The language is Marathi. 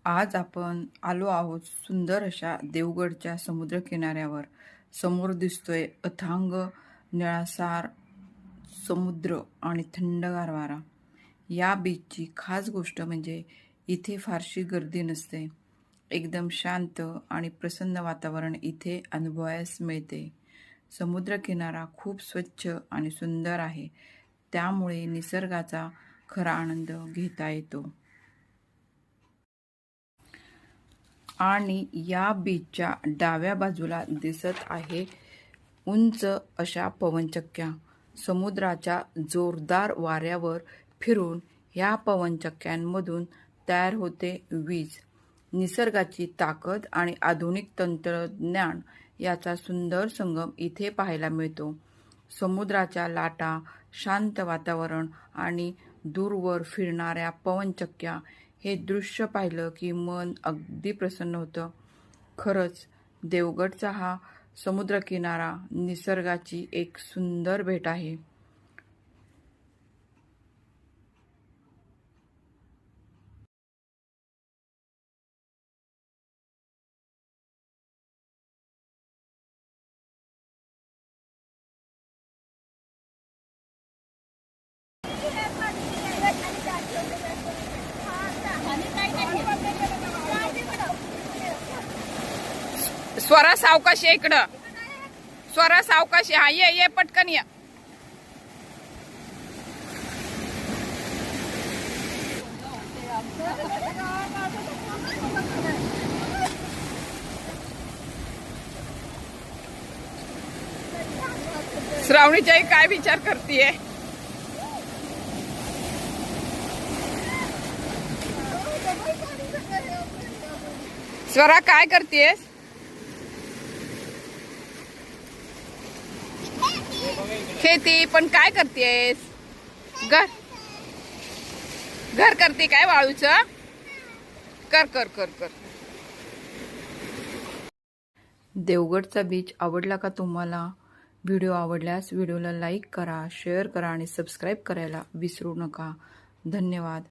आज आपण आलो आहोत सुंदर अशा देवगडच्या समुद्र किनाऱ्यावर। समोर दिसतोय अथांग निळाशार समुद्र आणि थंडगार वारा। या बीचची खास गोष्ट म्हणजे इथे फारशी गर्दी नसते। एकदम शांत आणि प्रसन्न वातावरण इथे अनुभवायला मिळते। समुद्र किनारा खूप स्वच्छ आणि सुंदर आहे, त्यामुळे निसर्गाचा खरा आनंद घेता येतो। आणि या बीचच्या डाव्या बाजूला दिसत आहे उंच अशा पवनचक्क्या। समुद्राच्या जोरदार वाऱ्यावर फिरून या पवनचक्क्यांमधून तयार होते वीज। निसर्गाची ताकद आणि आधुनिक तंत्रज्ञान याचा सुंदर संगम इथे पाहायला मिळतो। समुद्राच्या लाटा, शांत वातावरण आणि दूरवर फिरणाऱ्या पवनचक्क्या हे दृश्य पाहिलं की मन अगदी प्रसन्न होतं। खरंच देवगडचा हा समुद्रकिनारा निसर्गाची एक सुंदर भेट आहे। स्वरा सावकाश ये इकडं, स्वरा सावकाश हा ये पटकन ये। श्रावणीची आई काय विचार करतीये? स्वरा काय करतेस? खेती पण काय करतेस? घर करते काय वाळूचं? कर कर कर कर। देवगडचा बीच आवडला का तुम्हाला? व्हिडिओ आवडल्यास व्हिडिओला लाईक करा, शेअर करा आणि सबस्क्राईब करायला विसरू नका। धन्यवाद।